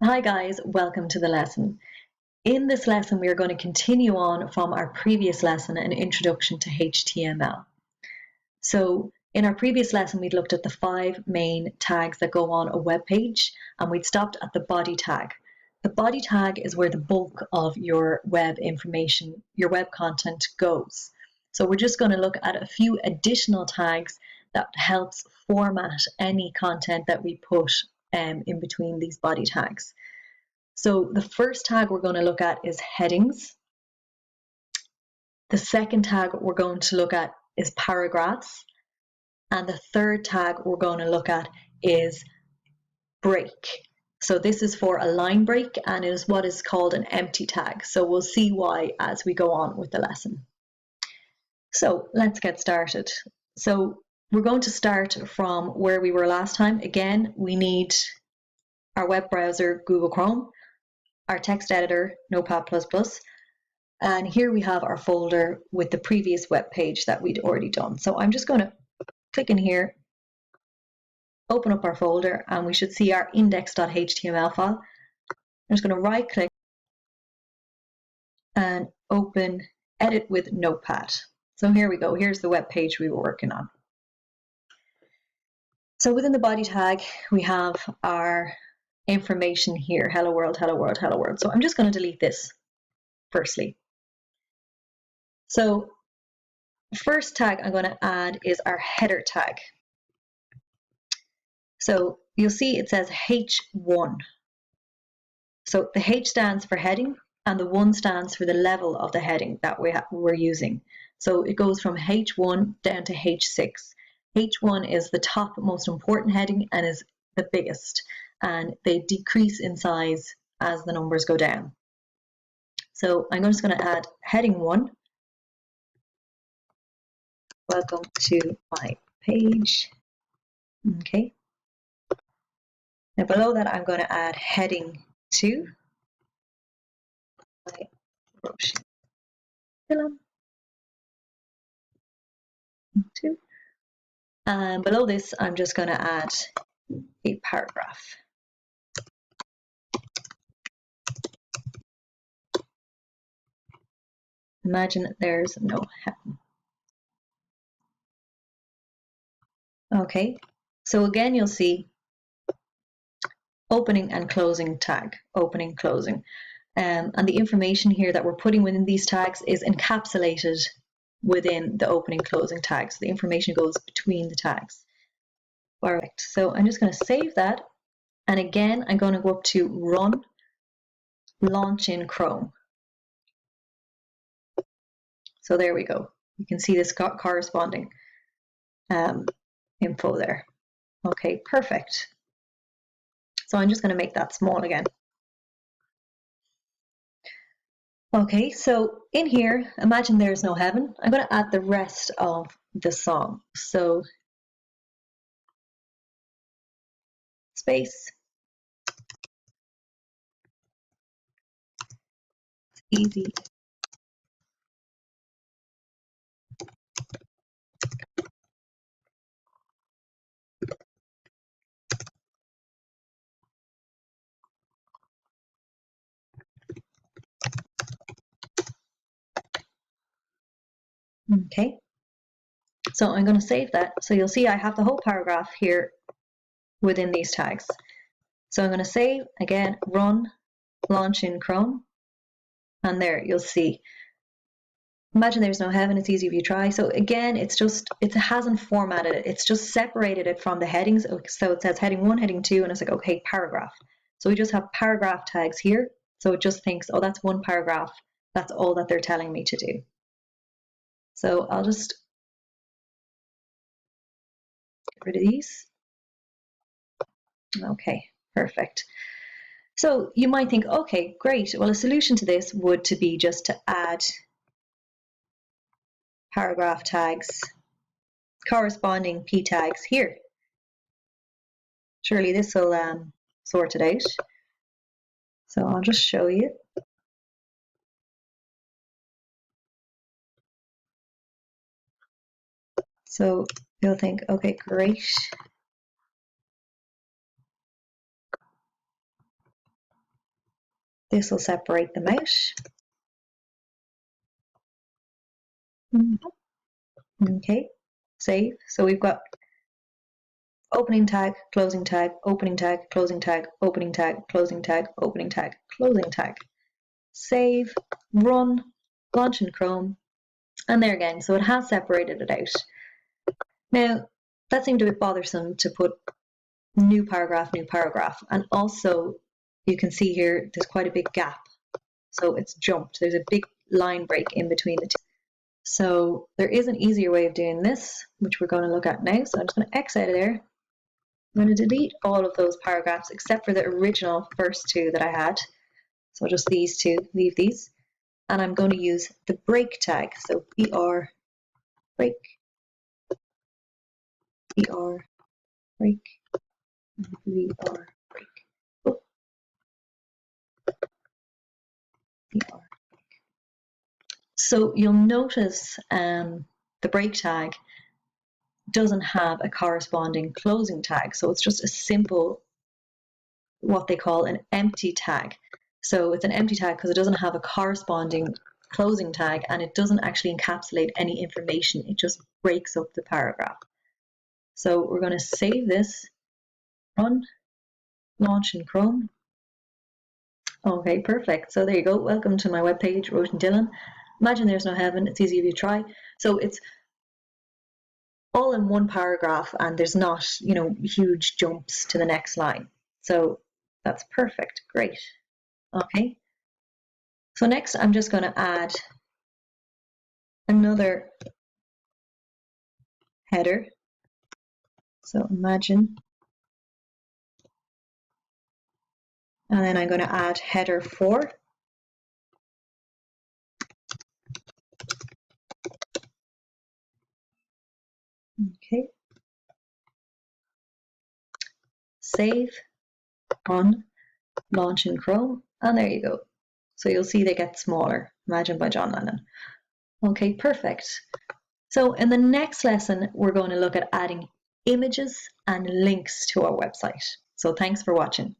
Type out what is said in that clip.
Hi guys, welcome to the lesson. In this lesson, we are going to continue on from our previous lesson, an introduction to HTML. So in our previous lesson, we'd looked at the 5 main tags that go on a web page, and we'd stopped at the body tag. The body tag is where the bulk of your web information, your web content goes. So we're just going to look at a few additional tags that helps format any content that we put in between these body tags. So the first tag we're going to look at is headings. The second tag we're going to look at is paragraphs. And the third tag we're going to look at is break. So this is for a line break and is what is called an empty tag. So we'll see why as we go on with the lesson. So let's get started. So we're going to start from where we were last time. Again, we need our web browser, Google Chrome, our text editor, Notepad++, and here we have our folder with the previous web page that we'd already done. So I'm just going to click in here, open up our folder, and we should see our index.html file. I'm just going to right click and open Edit with Notepad. So here we go. Here's the web page we were working on. So within the body tag, we have our information here, hello world, hello world, hello world. So I'm just going to delete this firstly. So the first tag I'm going to add is our header tag. So you'll see it says H1. So the H stands for heading and the 1 stands for the level of the heading that we're using. So it goes from H1 down to H6. H1 is the top most important heading and is the biggest, and they decrease in size as the numbers go down. So I'm just going to add heading 1. Welcome to my page. Okay. Now below that, I'm going to add heading 2. By Roisin Gillan. 2. And below this, I'm just going to add a paragraph. Imagine there's no heaven. Okay, so again, you'll see opening and closing tag, opening, closing. And the information here that we're putting within these tags is encapsulated within the opening, closing tags. The information goes between the tags. All right, so I'm just going to save that. And again, I'm going to go up to Run, Launch in Chrome. So there we go. You can see this corresponding info there. Okay, perfect. So I'm just going to make that small again. Okay, so in here, imagine there's no heaven. I'm going to add the rest of the song. So space, easy. Okay, so I'm going to save that. So you'll see I have the whole paragraph here within these tags. So I'm going to save, again, Run, Launch in Chrome, and there you'll see. Imagine there's no heaven, it's easy if you try. So again, it hasn't formatted it. It's just separated it from the headings. So it says heading 1, heading 2, and it's like, okay, paragraph. So we just have paragraph tags here. So it just thinks, oh, that's one paragraph. That's all that they're telling me to do. So I'll just get rid of these. Okay, perfect. So you might think, okay, great. Well, a solution to this would to be just to add paragraph tags, corresponding p tags here. Surely this will sort it out. So I'll just show you. So you'll think, okay, great. This will separate them out. Okay, save. So we've got opening tag, closing tag, opening tag, closing tag, opening tag, closing tag, opening tag, closing tag. Save, run, launch in Chrome, and there again. So it has separated it out. Now, that seemed a bit bothersome to put new paragraph, and also you can see here there's quite a big gap. So it's jumped. There's a big line break in between the two. So there is an easier way of doing this, which we're going to look at now. So I'm just going to X out of there. I'm going to delete all of those paragraphs except for the original first two that I had. So just these two, leave these. And I'm going to use the break tag. So BR break, BR break, BR break. Oh. BR. So you'll notice the break tag doesn't have a corresponding closing tag. So it's just a simple, what they call an empty tag. So it's an empty tag because it doesn't have a corresponding closing tag and it doesn't actually encapsulate any information. It just breaks up the paragraph. So we're going to save this, run, launch in Chrome. Okay, perfect. So there you go. Welcome to my webpage, Roisin Dillon. Imagine there's no heaven. It's easy if you try. So it's all in one paragraph and there's not, huge jumps to the next line. So that's perfect. Great. Okay. So next I'm just going to add another header. So imagine. And then I'm going to add header 4. Okay. Save, run, launch in Chrome, and there you go. So you'll see they get smaller. Imagine by John Lennon. Okay, perfect. So in the next lesson, we're going to look at adding images and links to our website. So thanks for watching.